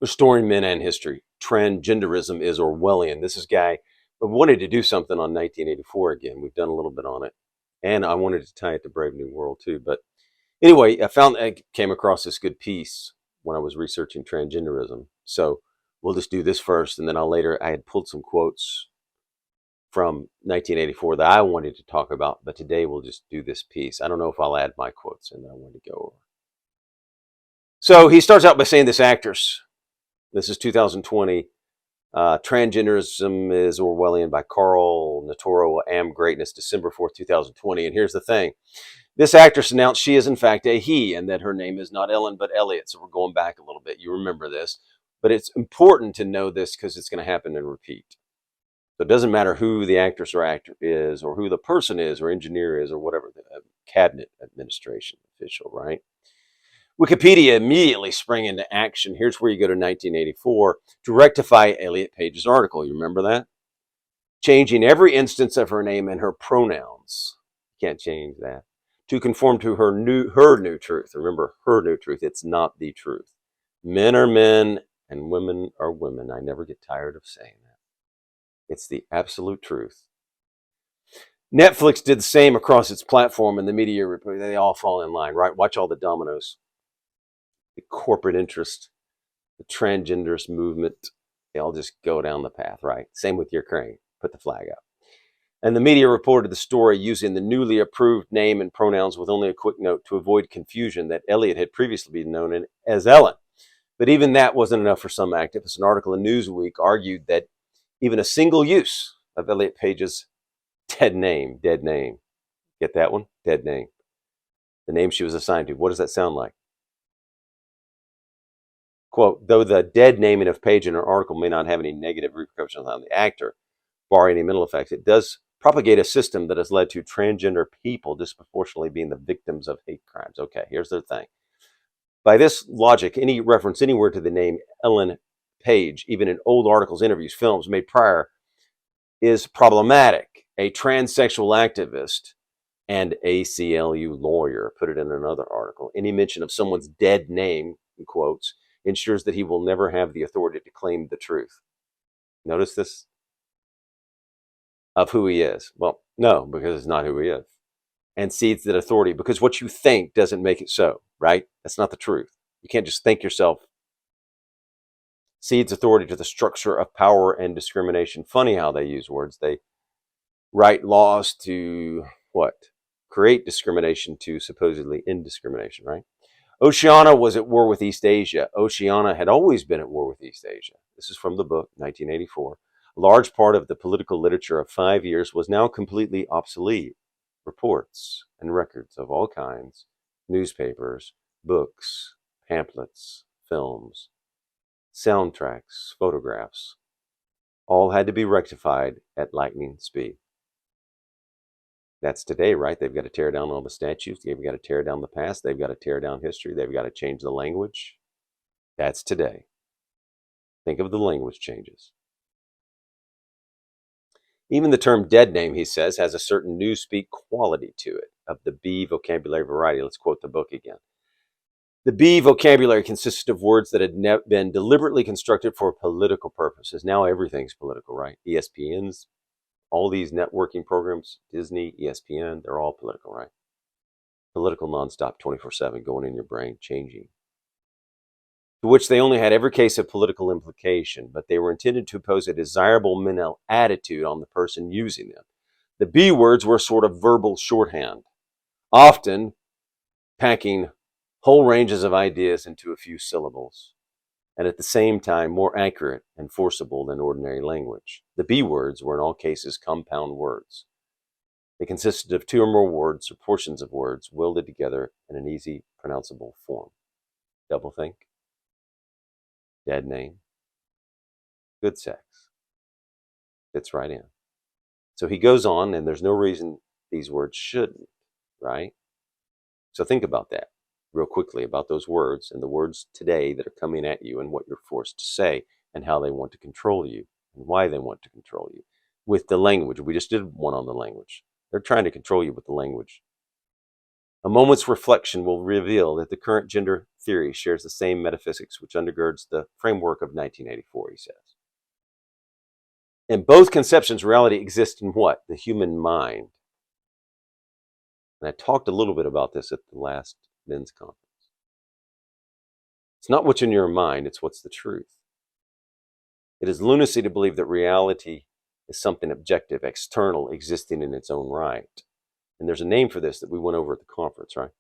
Restoring Men and History. Transgenderism is Orwellian. This is Guy. I wanted to do something on 1984 again. We've done a little bit on it. And I wanted to tie it to Brave New World too. But anyway, I came across this good piece when I was researching transgenderism. So we'll just do this first, and then I had pulled some quotes from 1984 that I wanted to talk about, but today we'll just do this piece. I don't know if I'll add my quotes in that I want to go over. So he starts out by saying this actress, this is 2020, Transgenderism is Orwellian by Carl Natoro, Am Greatness, December 4th, 2020. And here's the thing. This actress announced she is in fact a he and that her name is not Ellen but Elliot. So we're going back a little bit. You remember this. But it's important to know this because it's going to happen and repeat. So it doesn't matter who the actress or actor is or who the person is or engineer is or whatever, the cabinet administration official, right? Wikipedia immediately sprang into action. Here's where you go to 1984 to rectify Elliot Page's article. You remember that? Changing every instance of her name and her pronouns. Can't change that. To conform to her new truth. Remember, her new truth. It's not the truth. Men are men and women are women. I never get tired of saying that. It's the absolute truth. Netflix did the same across its platform, and the media report, they all fall in line, right? Watch all the dominoes. The corporate interest, the transgenderist movement, they all just go down the path, right? Same with Ukraine. Put the flag up. And the media reported the story using the newly approved name and pronouns with only a quick note to avoid confusion that Elliot had previously been known as Ellen. But even that wasn't enough for some activists. An article in Newsweek argued that even a single use of Elliot Page's dead name, get that one? Dead name. The name she was assigned to. What does that sound like? Quote, though the dead naming of Page in her article may not have any negative repercussions on the actor, barring any mental effects, it does propagate a system that has led to transgender people disproportionately being the victims of hate crimes. Okay, here's the thing. By this logic, any reference anywhere to the name Ellen Page, even in old articles, interviews, films made prior, is problematic. A transsexual activist and ACLU lawyer put it in another article. Any mention of someone's dead name, in quotes, ensures that he will never have the authority to claim the truth. Notice this? Of who he is. Well, no, because it's not who he is. And cedes that authority because what you think doesn't make it so, right? That's not the truth. You can't just think yourself. Cedes authority to the structure of power and discrimination. Funny how they use words. They write laws to what? Create discrimination to supposedly indiscrimination, right? Oceania was at war with East Asia. Oceania had always been at war with East Asia. This is from the book, 1984. A large part of the political literature of 5 years was now completely obsolete. Reports and records of all kinds, newspapers, books, pamphlets, films, soundtracks, photographs, all had to be rectified at lightning speed. That's today, right? They've got to tear down all the statues. They've got to tear down the past. They've got to tear down history. They've got to change the language. That's today. Think of the language changes. Even the term dead name, he says, has a certain newspeak quality to it, of the B vocabulary variety. Let's quote the book again. The B vocabulary consisted of words that had been deliberately constructed for political purposes. Now everything's political, right? ESPN's, all these networking programs, Disney, ESPN, they're all political, right? Political nonstop, 24/7, going in your brain, changing. To which they only had every case of political implication, but they were intended to impose a desirable mental attitude on the person using them. The B words were a sort of verbal shorthand, often packing whole ranges of ideas into a few syllables, and at the same time more accurate and forcible than ordinary language. The B words were in all cases compound words. They consisted of two or more words or portions of words welded together in an easy pronounceable form. Doublethink, dead name, good sex. Fits right in. So he goes on, and there's no reason these words shouldn't, right? So think about that real quickly, about those words and the words today that are coming at you and what you're forced to say and how they want to control you and why they want to control you. With the language, we just did one on the language. They're trying to control you with the language. A moment's reflection will reveal that the current gender theory shares the same metaphysics which undergirds the framework of 1984, he says. In both conceptions, reality exists in what? The human mind. And I talked a little bit about this at the last men's conference. It's not what's in your mind, it's what's the truth. It is lunacy to believe that reality is something objective, external, existing in its own right. And there's a name for this that we went over at the conference, right?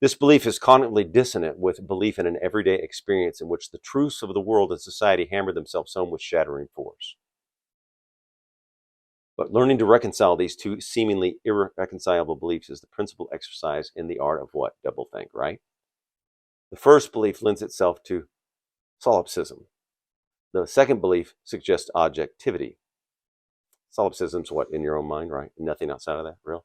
This belief is cognitively dissonant with belief in an everyday experience in which the truths of the world and society hammer themselves home with shattering force. But learning to reconcile these two seemingly irreconcilable beliefs is the principal exercise in the art of what? Doublethink, right? The first belief lends itself to solipsism. The second belief suggests objectivity. Solipsism's what? In your own mind, right? Nothing outside of that, real?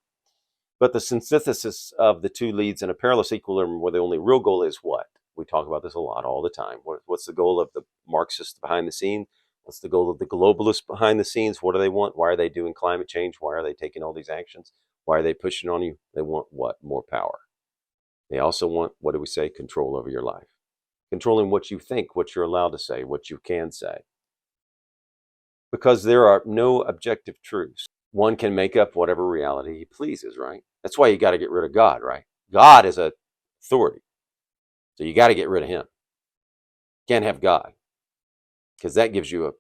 But the synthesis of the two leads in a perilous equilibrium where the only real goal is what? We talk about this a lot all the time. What's the goal of the Marxists behind the scenes? What's the goal of the globalists behind the scenes? What do they want? Why are they doing climate change? Why are they taking all these actions? Why are they pushing on you? They want what? More power. They also want, what do we say? Control over your life. Controlling what you think, what you're allowed to say, what you can say. Because there are no objective truths. One can make up whatever reality he pleases, right? That's why you got to get rid of God, right? God is an authority. So you got to get rid of him. Can't have God, because that gives you a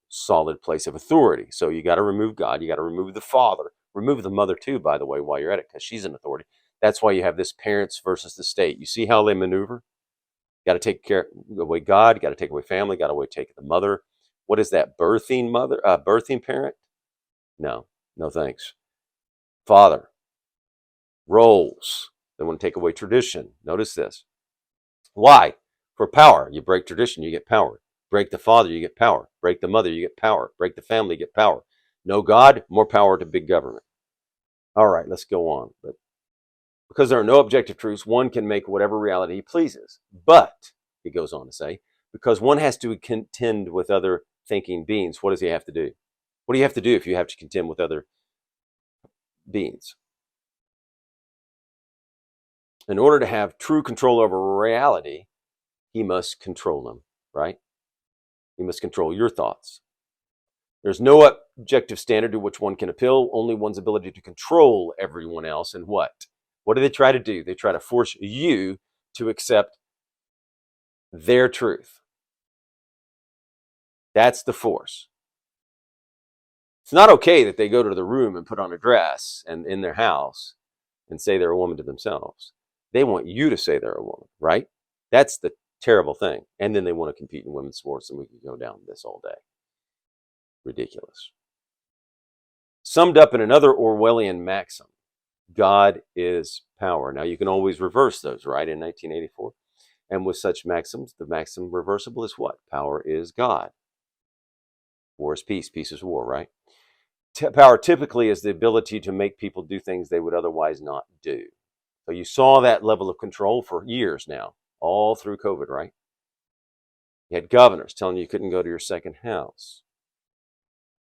solid place of authority. So you got to remove God. You got to remove the father. Remove the mother too, by the way, while you're at it, because she's an authority. That's why you have this parents versus the state. You see how they maneuver? Got to take away God. Got to take away family. Got to take the mother. What is that? Birthing parent? No, no thanks. Father. Roles. They want to take away tradition. Notice this. Why? For power. You break tradition, you get power. Break the father, you get power. Break the mother, you get power. Break the family, you get power. No God, more power to big government. All right, let's go on. But because there are no objective truths, one can make whatever reality he pleases. But, he goes on to say, because one has to contend with other thinking beings, what does he have to do? What do you have to do if you have to contend with other beings? In order to have true control over reality, he must control them, right? He must control your thoughts. There's no objective standard to which one can appeal, only one's ability to control everyone else. And what? What do they try to do? They try to force you to accept their truth. That's the force. It's not okay that they go to the room and put on a dress and in their house and say they're a woman to themselves. They want you to say they're a woman, right? That's the terrible thing. And then they want to compete in women's sports, and we could go down this all day. Ridiculous. Summed up in another Orwellian maxim, God is power. Now you can always reverse those, right? In 1984. And with such maxims, the maxim reversible is what? Power is God. War is peace. Peace is war, right? Power typically is the ability to make people do things they would otherwise not do. So you saw that level of control for years now, all through COVID, right? You had governors telling you couldn't go to your second house.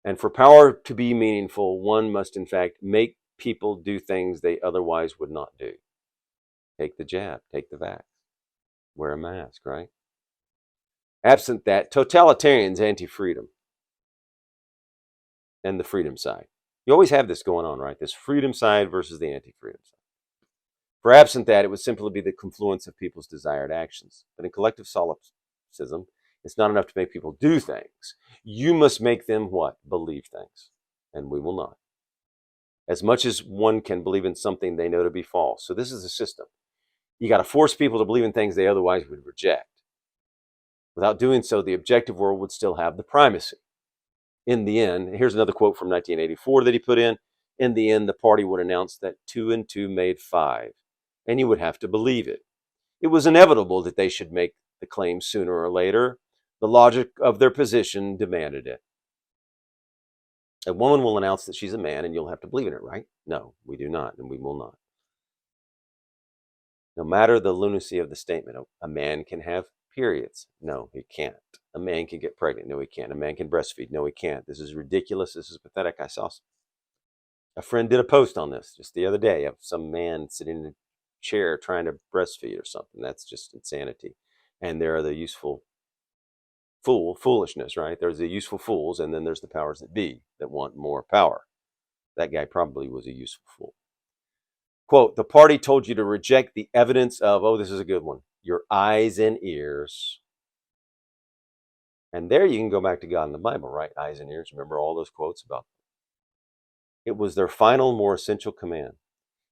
And for power to be meaningful, one must in fact make people do things they otherwise would not do. Take the jab, take the vax, wear a mask, right? Absent that, totalitarians anti-freedom and the freedom side. You always have this going on, right? This freedom side versus the anti-freedom side. For absent that, it would simply be the confluence of people's desired actions. But in collective solipsism, it's not enough to make people do things. You must make them what? Believe things. And we will not. As much as one can believe in something they know to be false. So this is the system. You got to force people to believe in things they otherwise would reject. Without doing so, the objective world would still have the primacy. In the end, here's another quote from 1984 that he put in. In the end, the party would announce that 2 and 2 made 5. And you would have to believe it. It was inevitable that they should make the claim sooner or later. The logic of their position demanded it. A woman will announce that she's a man and you'll have to believe in it, right? No, we do not, and we will not. No matter the lunacy of the statement, a man can have periods. No, he can't. A man can get pregnant. No, he can't. A man can breastfeed. No, he can't. This is ridiculous. This is pathetic. I saw a friend did a post on this just the other day of some man sitting chair trying to breastfeed or something. That's just insanity. And there are the useful foolishness, right? There's the useful fools, and then there's the powers that be that want more power. That guy probably was a useful fool. Quote, the party told you to reject the evidence of, oh, this is a good one, your eyes and ears. And there you can go back to God in the Bible, right? Eyes and ears. Remember all those quotes about it was their final, more essential command.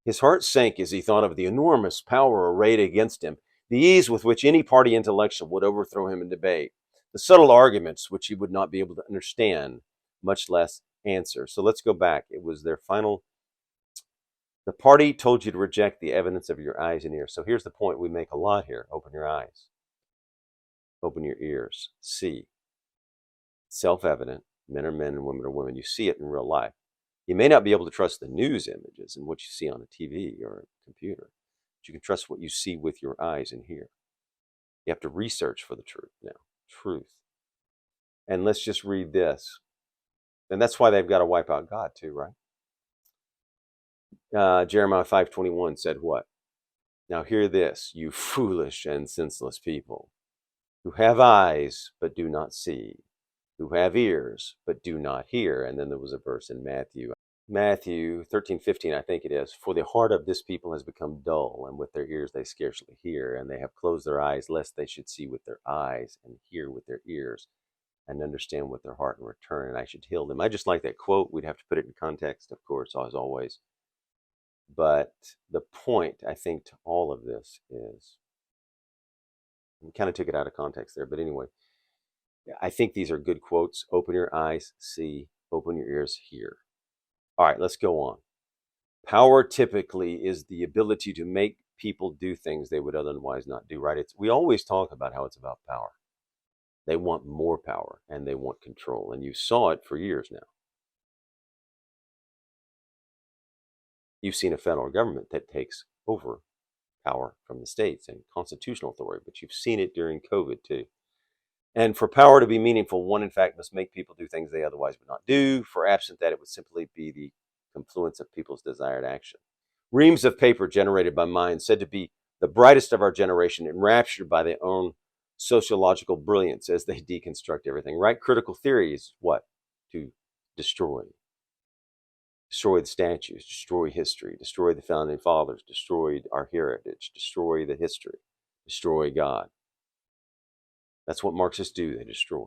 His heart sank as he thought of the enormous power arrayed against him, the ease with which any party intellectual would overthrow him in debate, the subtle arguments which he would not be able to understand, much less answer. So let's go back. It was their final. The party told you to reject the evidence of your eyes and ears. So here's the point we make a lot here. Open your eyes. Open your ears. See. Self-evident. Men are men and women are women. You see it in real life. You may not be able to trust the news images and what you see on a TV or a computer, but you can trust what you see with your eyes and hear. You have to research for the truth now. Truth. And let's just read this. And that's why they've got to wipe out God too, right? Jeremiah 5:21 said what? Now hear this, you foolish and senseless people, who have eyes but do not see, who have ears but do not hear. And then there was a verse in Matthew 13:15, I think it is. For the heart of this people has become dull, and with their ears they scarcely hear, and they have closed their eyes, lest they should see with their eyes and hear with their ears and understand with their heart and return, and I should heal them. I just like that quote. We'd have to put it in context, of course, as always. But the point, I think, to all of this is, we kind of took it out of context there, but anyway, I think these are good quotes. Open your eyes, see. Open your ears, hear. All right, let's go on. Power typically is the ability to make people do things they would otherwise not do, right? We always talk about how it's about power. They want more power and they want control, and you saw it for years now. You've seen a federal government that takes over power from the states and constitutional authority, but you've seen it during COVID too. And for power to be meaningful, one, in fact, must make people do things they otherwise would not do. For absent that, it would simply be the confluence of people's desired action. Reams of paper generated by minds said to be the brightest of our generation, enraptured by their own sociological brilliance as they deconstruct everything, right? Critical theory is what? To destroy. Destroy the statues, destroy history, destroy the founding fathers, destroy our heritage, destroy the history, destroy God. That's what Marxists do, they destroy.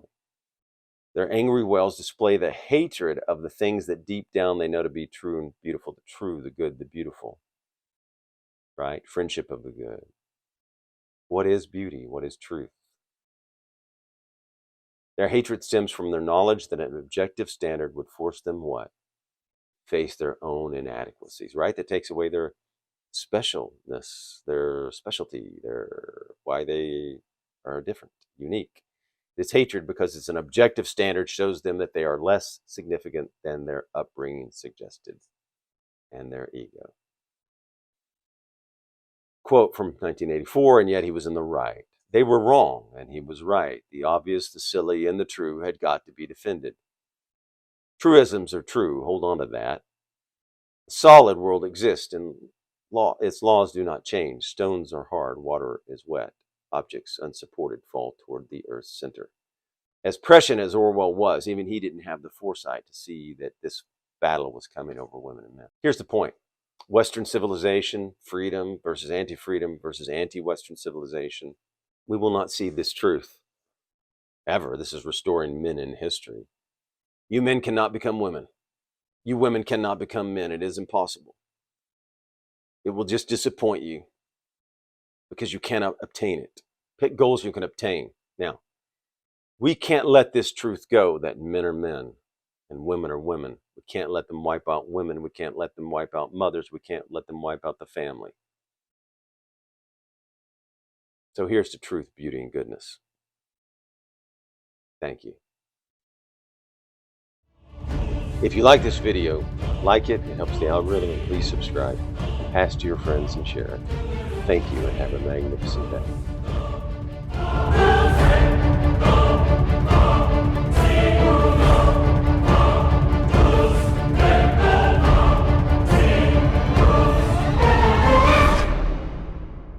Their angry wells display the hatred of the things that deep down they know to be true and beautiful, the true, the good, the beautiful, right? Friendship of the good. What is beauty? What is truth? Their hatred stems from their knowledge that an objective standard would force them what? Face their own inadequacies, right? That takes away their specialness, their specialty, why they are different, unique. This hatred, because it's an objective standard, shows them that they are less significant than their upbringing suggested and their ego. Quote from 1984, and yet he was in the right. They were wrong, and he was right. The obvious, the silly, and the true had got to be defended. Truisms are true. Hold on to that. The solid world exists, and its laws do not change. Stones are hard, water is wet. Objects unsupported fall toward the Earth's center. As prescient as Orwell was, even he didn't have the foresight to see that this battle was coming over women and men. Here's the point. Western civilization, freedom versus anti-freedom versus anti-Western civilization. We will not see this truth ever. This is restoring men in history. You men cannot become women. You women cannot become men. It is impossible. It will just disappoint you because you cannot obtain it. Pick goals you can obtain. Now, we can't let this truth go that men are men and women are women. We can't let them wipe out women. We can't let them wipe out mothers. We can't let them wipe out the family. So here's the truth, beauty, and goodness. Thank you. If you like this video, like it. It helps the algorithm, and please subscribe. Pass to your friends and share it. Thank you, and have a magnificent day.